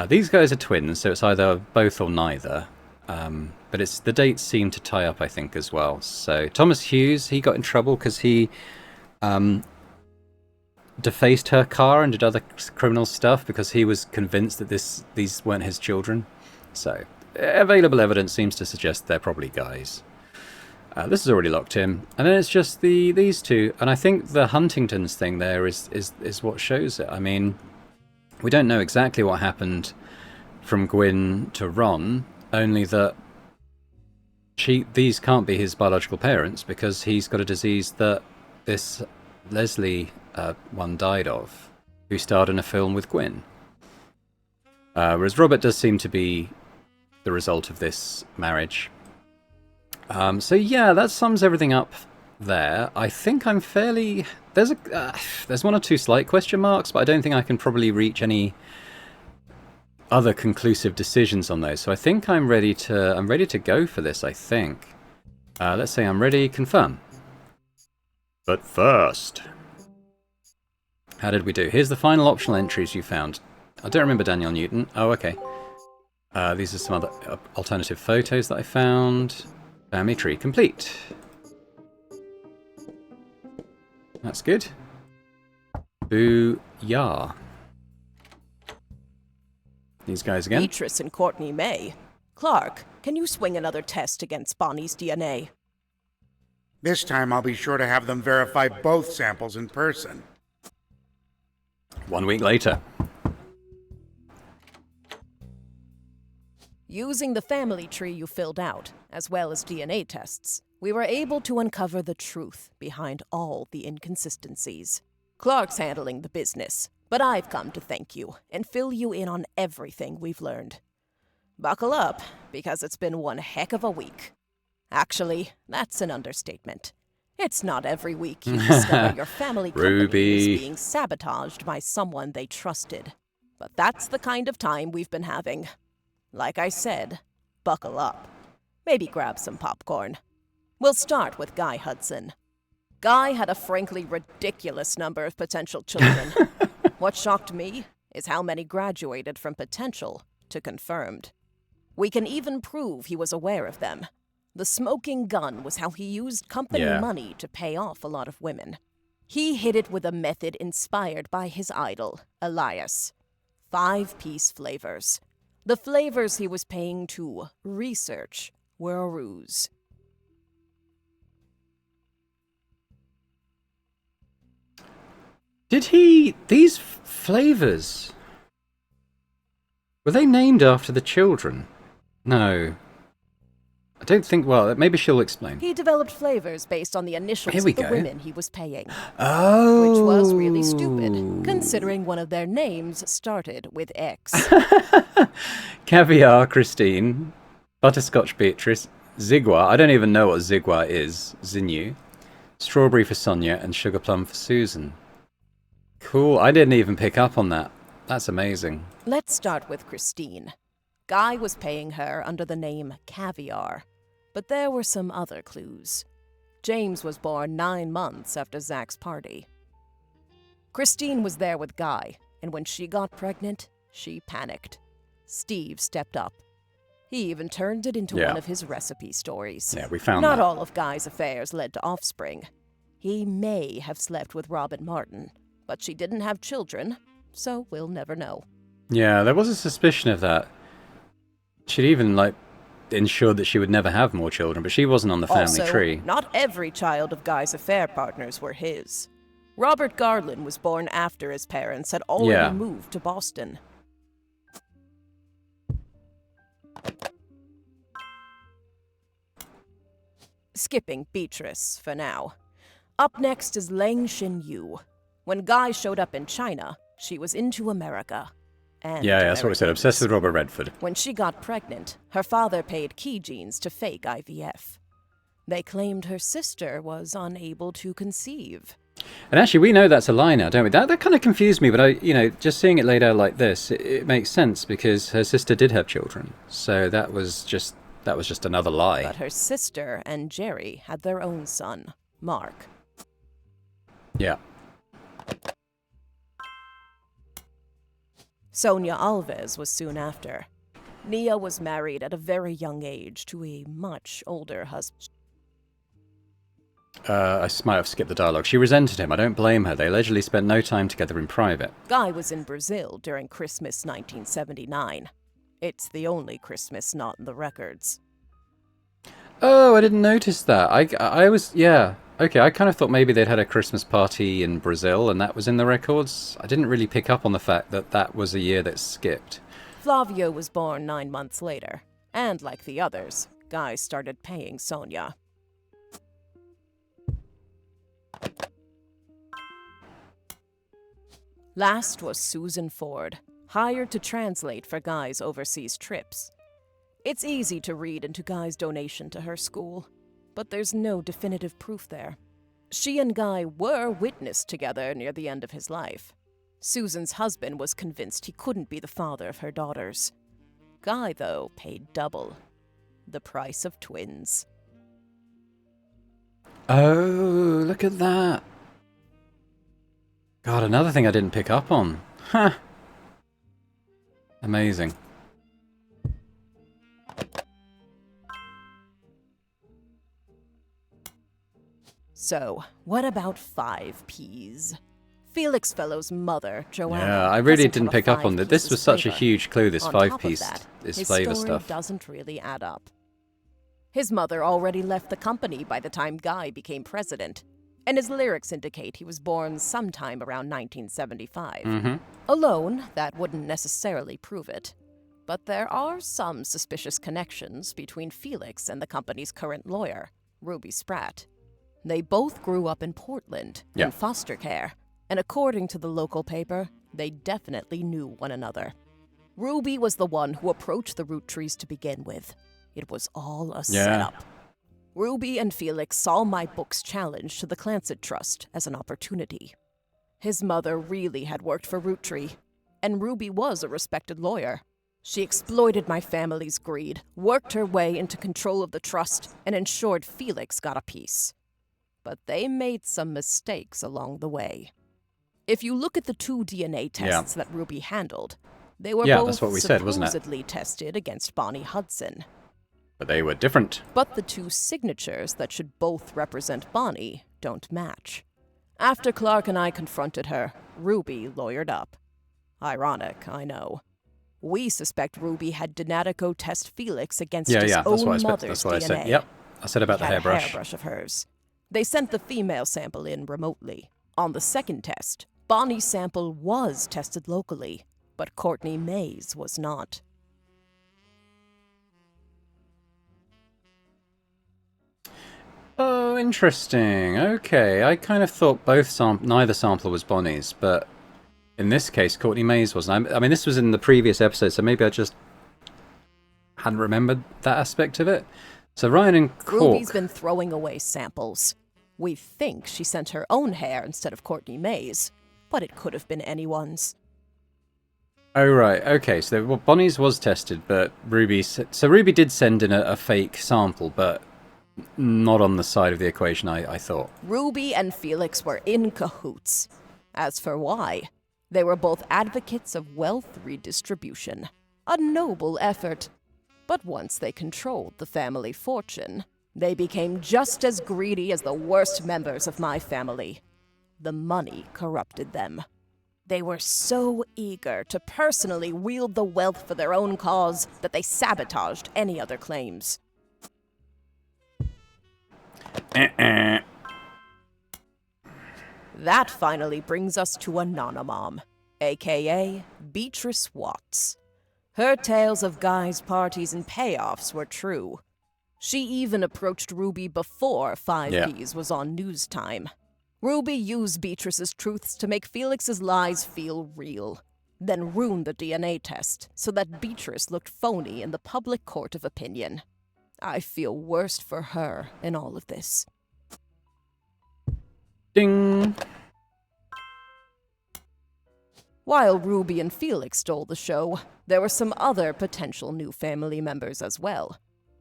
These guys are twins, so it's either both or neither. But the dates seem to tie up, I think, as well. So Thomas Hughes, he got in trouble because he defaced her car and did other criminal stuff because he was convinced that these weren't his children. So available evidence seems to suggest they're probably Guys. This is already locked in, and then it's just these two, and I think the Huntingtons thing there is what shows it. I mean, we don't know exactly what happened from Gwyn to Ron, only that these can't be his biological parents because he's got a disease that this Leslie one died of, who starred in a film with Gwyn. Whereas Robert does seem to be the result of this marriage. So yeah, that sums everything up there. I think I'm fairly... There's one or two slight question marks, but I don't think I can probably reach any other conclusive decisions on those. So I think I'm ready to go for this, I think. Let's say I'm ready, confirm. But first... How did we do? Here's the final optional entries you found. I don't remember Daniel Newton. Oh, okay. These are some other alternative photos that I found. Family tree complete. That's good. Boo-yah. These guys again.
Beatrice and Courtney May. Clark, can you swing another test against Bonnie's DNA?
This time I'll be sure to have them verify both samples in person.
1 week later.
Using the family tree you filled out, as well as DNA tests, we were able to uncover the truth behind all the inconsistencies. Clark's handling the business, but I've come to thank you and fill you in on everything we've learned. Buckle up, because it's been one heck of a week. Actually, that's an understatement. It's not every week you discover your family company
Rubie.
is being sabotaged by someone they trusted. But that's the kind of time we've been having. Like I said, buckle up. Maybe grab some popcorn. We'll start with Guy Hudson. Guy had a frankly ridiculous number of potential children. What shocked me is how many graduated from potential to confirmed. We can even prove he was aware of them. The smoking gun was how he used company money to pay off a lot of women. He hid it with a method inspired by his idol, Elias. 5-piece flavors. The flavors he was paying to research were a ruse.
These flavors, were they named after the children? No. I don't think, well, maybe she'll explain.
He developed flavors based on the initials of the women he was paying.
Oh!
Which was really stupid, considering one of their names started with X.
Caviar, Christine. Butterscotch, Beatrice. Zigua, I don't even know what Zigua is. Zinyu. Strawberry for Sonia, and Sugar Plum for Susan. Cool, I didn't even pick up on that. That's amazing.
Let's start with Christine. Guy was paying her under the name Caviar, but there were some other clues. James was born 9 months after Zach's party. Christine was there with Guy, and when she got pregnant, she panicked. Steve stepped up. He even turned it into one of his recipe stories.
Yeah, we found
Not
that.
all of Guy's affairs led to offspring. He may have slept with Robin Martin, but she didn't have children, so we'll never know.
Yeah, there was a suspicion of that. She'd even, like, ensured that she would never have more children, but she wasn't on the family tree.
Not every child of Guy's affair partners were his. Robert Garland was born after his parents had already moved to Boston. Skipping Beatrice for now. Up next is Lang Xin-yu. When Guy showed up in China, she was into America. And
Yeah, that's what we said. Obsessed with Robert Redford.
When she got pregnant, her father paid key genes to fake IVF. They claimed her sister was unable to conceive.
And actually, we know that's a lie now, don't we? That kind of confused me, but just seeing it laid out like this, it makes sense because her sister did have children. So that was just another lie.
But her sister and Jerry had their own son, Mark.
Yeah.
Sonia Alves was soon after. Nia was married at a very young age to a much older husband.
I might have skipped the dialogue. She resented him. I don't blame her. They allegedly spent no time together in private.
Guy was in Brazil during Christmas 1979. It's the only Christmas not in the records.
Oh, I didn't notice that. I was, yeah. Okay, I kind of thought maybe they'd had a Christmas party in Brazil and that was in the records. I didn't really pick up on the fact that that was a year that skipped.
Flavio was born 9 months later. And like the others, Guy started paying Sonia. Last was Susan Ford, hired to translate for Guy's overseas trips. It's easy to read into Guy's donation to her school, but there's no definitive proof there. She and Guy were witnessed together near the end of his life. Susan's husband was convinced he couldn't be the father of her daughters. Guy, though, paid double. The price of twins.
Oh, look at that. God, another thing I didn't pick up on. Huh. Amazing.
So, what about 5 Ps? Felix Fellow's mother, Joanna.
Yeah, I really
doesn't
didn't
have a
pick up on
5
that. This was
pieces
such a
flavor.
huge clue, this
On top of
5-piece,
that,
this
his
flavor
story
stuff.
doesn't really add up. His mother already left the company by the time Guy became president, and his lyrics indicate he was born sometime around 1975. Alone, that wouldn't necessarily prove it. But there are some suspicious connections between Felix and the company's current lawyer, Rubie Spratt. They both grew up in Portland in foster care, and according to the local paper, they definitely knew one another. Rubie was the one who approached the Roottree to begin with. It was all a setup. Rubie and Felix saw my book's challenge to the Clancet Trust as an opportunity. His mother really had worked for Roottree, and Rubie was a respected lawyer. She exploited my family's greed, worked her way into control of the trust, and ensured Felix got a piece. But they made some mistakes along the way. If you look at the 2 DNA tests that Rubie handled, they were both
that's what we said, wasn't it?
supposedly tested against Bonnie Hudson.
But they were different.
But the 2 signatures that should both represent Bonnie don't match. After Clark and I confronted her, Rubie lawyered up. Ironic, I know. We suspect Rubie had Donatico test Felix against his own mother's DNA.
I said. Yep, I said about the hairbrush.
A hairbrush of hers. They sent the female sample in remotely. On the second test, Bonnie's sample was tested locally, but Courtney May's was not.
Oh, interesting. Okay, I kind of thought neither sample was Bonnie's, but in this case, Courtney May's wasn't. I mean, this was in the previous episode, so maybe I just hadn't remembered that aspect of it. So Ryan and Cork...
Rubie's been throwing away samples. We think she sent her own hair instead of Courtney May's, but it could have been anyone's.
Oh, right. Okay, so Bonnie's was tested, but Rubie... So Rubie did send in a fake sample, but not on the side of the equation, I thought.
Rubie and Felix were in cahoots. As for why, they were both advocates of wealth redistribution. A noble effort. But once they controlled the family fortune, they became just as greedy as the worst members of my family. The money corrupted them. They were so eager to personally wield the wealth for their own cause that they sabotaged any other claims. That finally brings us to Anonymom, aka Beatrice Watts. Her tales of guys' parties and payoffs were true. She even approached Rubie before 5Ps was on news time. Rubie used Beatrice's truths to make Felix's lies feel real, then ruin the DNA test so that Beatrice looked phony in the public court of opinion. I feel worst for her in all of this.
Ding!
While Rubie and Felix stole the show, there were some other potential new family members as well.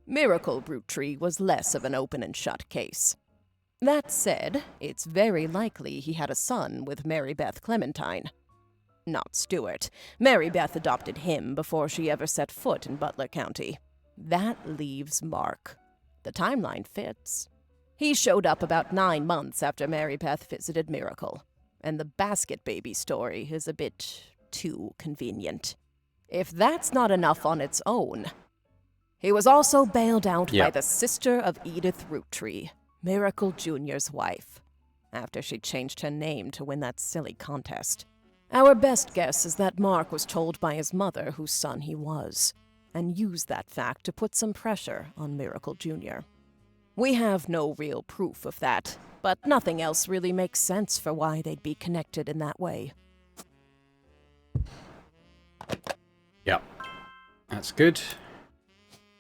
Miracle Roottrees was less of an open and shut case. That said, it's very likely he had a son with Mary Beth Clementine. Not Stuart. Mary Beth adopted him before she ever set foot in Butler County. That leaves Mark. The timeline fits. He showed up about 9 months after Mary Beth visited Miracle, and the basket baby story is a bit too convenient. If that's not enough on its own, he was also bailed out by the sister of Edith Roottree, Miracle Jr.'s wife, after she changed her name to win that silly contest. Our best guess is that Mark was told by his mother whose son he was, and used that fact to put some pressure on Miracle Jr. We have no real proof of that, but nothing else really makes sense for why they'd be connected in that way.
Yep. That's good.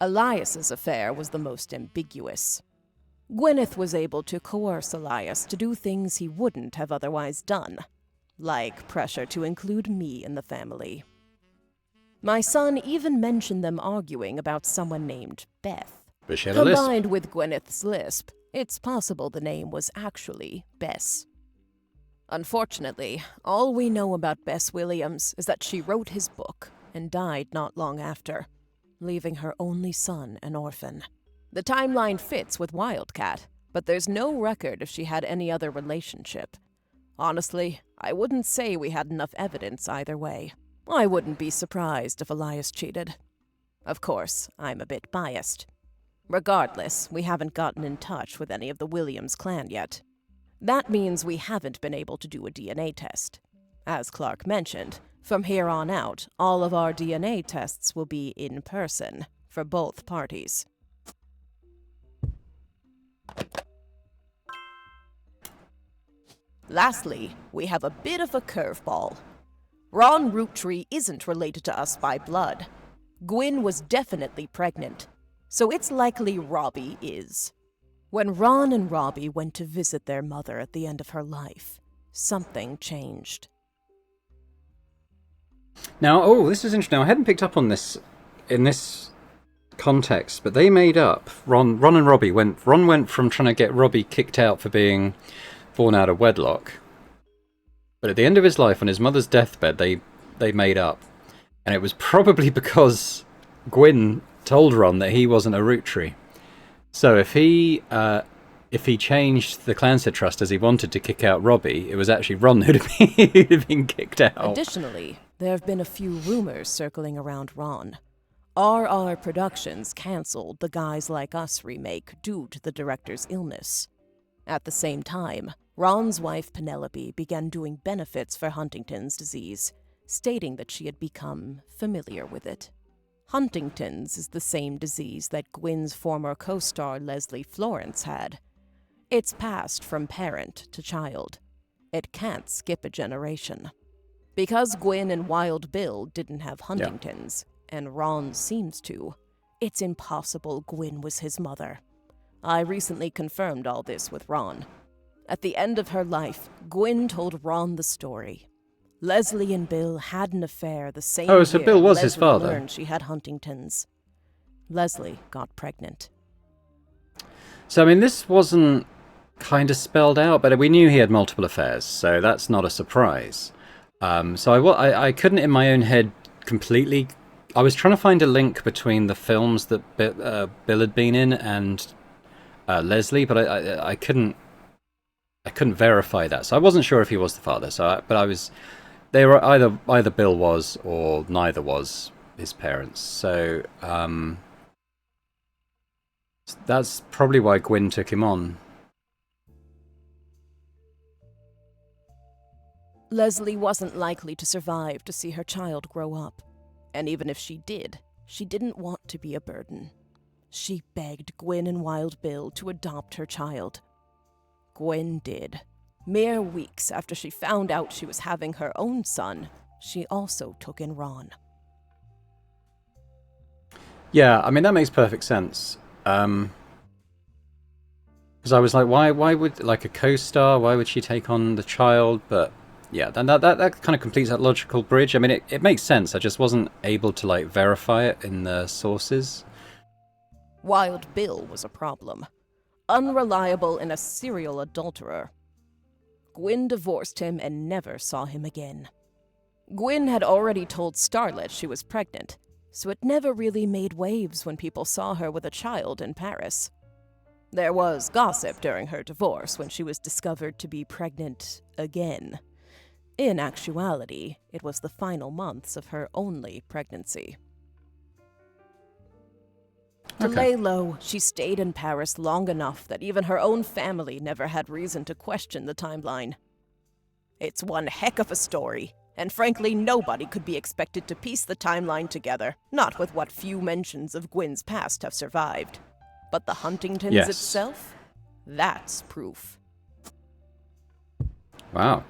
Elias's affair was the most ambiguous. Gwyneth was able to coerce Elias to do things he wouldn't have otherwise done, like pressure to include me in the family. My son even mentioned them arguing about someone named Beth.
But she had a lisp.
Combined with Gwyneth's lisp, it's possible the name was actually Bess. Unfortunately, all we know about Bess Williams is that she wrote his book and died not long after, leaving her only son an orphan. The timeline fits with Wildcat, but there's no record if she had any other relationship. Honestly, I wouldn't say we had enough evidence either way. I wouldn't be surprised if Elias cheated. Of course, I'm a bit biased. Regardless, we haven't gotten in touch with any of the Williams clan yet. That means we haven't been able to do a DNA test. As Clark mentioned, from here on out, all of our DNA tests will be in person for both parties. Lastly, we have a bit of a curveball. Ron Roottree isn't related to us by blood. Gwyn was definitely pregnant, so it's likely Robbie is. When Ron and Robbie went to visit their mother at the end of her life, something changed.
Now, this is interesting. I hadn't picked up on this in this context, but they made up. Ron and Robbie Ron went from trying to get Robbie kicked out for being born out of wedlock. But at the end of his life, on his mother's deathbed, they made up. And it was probably because Gwyn told Ron that he wasn't a Roottree. So if he changed the Clanstead Trust as he wanted to kick out Robbie, it was actually Ron who'd have been kicked out.
Additionally, there have been a few rumors circling around Ron. RR Productions canceled the Guys Like Us remake due to the director's illness. At the same time, Ron's wife Penelope began doing benefits for Huntington's disease, stating that she had become familiar with it. Huntington's is the same disease that Gwyn's former co-star Leslie Florence had. It's passed from parent to child. It can't skip a generation. Because Gwyn and Wild Bill didn't have Huntington's, and Ron seems to, it's impossible Gwyn was his mother. I recently confirmed all this with Ron. At the end of her life, Gwyn told Ron the story. Leslie and Bill had an affair the same year.
So Bill was
Leslie
his father.
learned she had Huntington's. Leslie got pregnant.
So, I mean, this wasn't kind of spelled out, but we knew he had multiple affairs, so that's not a surprise. So I couldn't in my own head completely. I was trying to find a link between the films that Bill had been in and Leslie, but I couldn't verify that. So I wasn't sure if he was the father. They were either Bill was or neither was his parents. So that's probably why Gwyn took him on.
Leslie wasn't likely to survive to see her child grow up. And even if she did, she didn't want to be a burden. She begged Gwyn and Wild Bill to adopt her child. Gwyn did. Mere weeks after she found out she was having her own son, she also took in Ron.
Yeah, I mean, that makes perfect sense. Because I was like, why would, like, a co-star, why would she take on the child? But yeah, then that kind of completes that logical bridge. I mean, it makes sense. I just wasn't able to, like, verify it in the sources.
Wild Bill was a problem. Unreliable and a serial adulterer. Gwyn divorced him and never saw him again. Gwyn had already told Starlet she was pregnant, so it never really made waves when people saw her with a child in Paris. There was gossip during her divorce when she was discovered to be pregnant again. In actuality, it was the final months of her only pregnancy. To lay low, she stayed in Paris long enough that even her own family never had reason to question the timeline. It's one heck of a story, and frankly, nobody could be expected to piece the timeline together, not with what few mentions of Gwyn's past have survived. But the Huntingtons itself? That's proof.
Wow.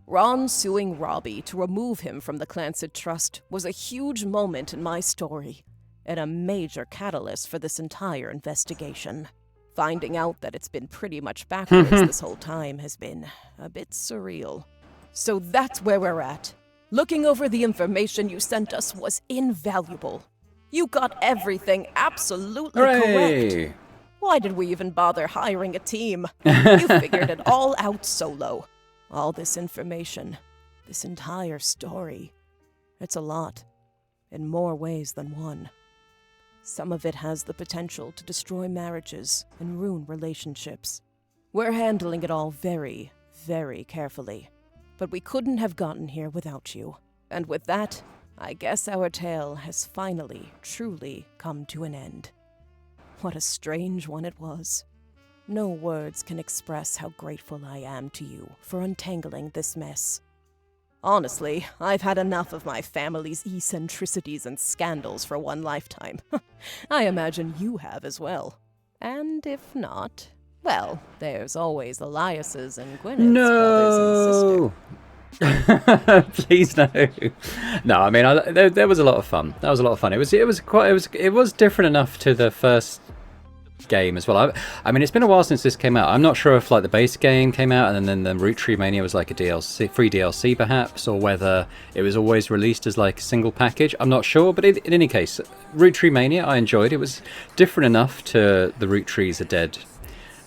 Ron suing Rubie to remove him from the Clancid Trust was a huge moment in my story, and a major catalyst for this entire investigation. Finding out that it's been pretty much backwards this whole time has been a bit surreal. So that's where we're at. Looking over the information you sent us was invaluable. You got everything absolutely correct. Why did we even bother hiring a team? You figured it all out solo. All this information, this entire story, it's a lot, in more ways than one. Some of it has the potential to destroy marriages and ruin relationships. We're handling it all very, very carefully, but we couldn't have gotten here without you. And with that, I guess our tale has finally, truly come to an end. What a strange one it was. No words can express how grateful I am to you for untangling this mess. Honestly, I've had enough of my family's eccentricities and scandals for one lifetime. I imagine you have as well. And if not, well, there's always Elias's and Gwyneth's brothers and sisters.
Please no. No, I mean, there was a lot of fun. That was a lot of fun. It was different enough to the first game as well. I mean, it's been a while since this came out. I'm not sure if like the base game came out and then the Roottreemania was like a DLC, free DLC perhaps, or whether it was always released as like a single package. I'm not sure, but in any case, Roottreemania I enjoyed. It was different enough to the Rootrees Are Dead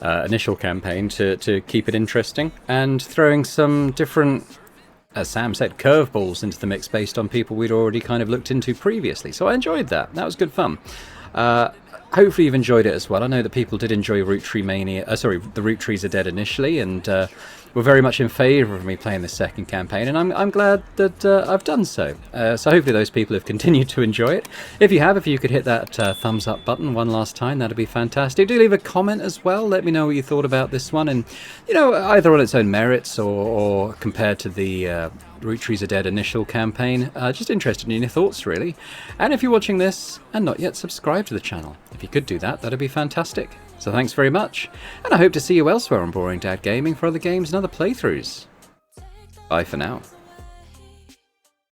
initial campaign to keep it interesting, and throwing some different, as Sam said, curveballs into the mix based on people we'd already kind of looked into previously. So I enjoyed that. That was good fun. Hopefully you've enjoyed it as well. I know that people did enjoy the Rootrees Are Dead initially, and were very much in favour of me playing the second campaign, and I'm glad that I've done so. So hopefully those people have continued to enjoy it. If you have, if you could hit that thumbs up button one last time, that'd be fantastic. Do leave a comment as well. Let me know what you thought about this one, and either on its own merits or compared to the Rootrees Are Dead initial campaign. Just interested in your thoughts, really. And if you're watching this and not yet subscribed to the channel, if you could do that, that'd be fantastic. So thanks very much, and I hope to see you elsewhere on Boring Dad Gaming for other games and other playthroughs. Bye for now.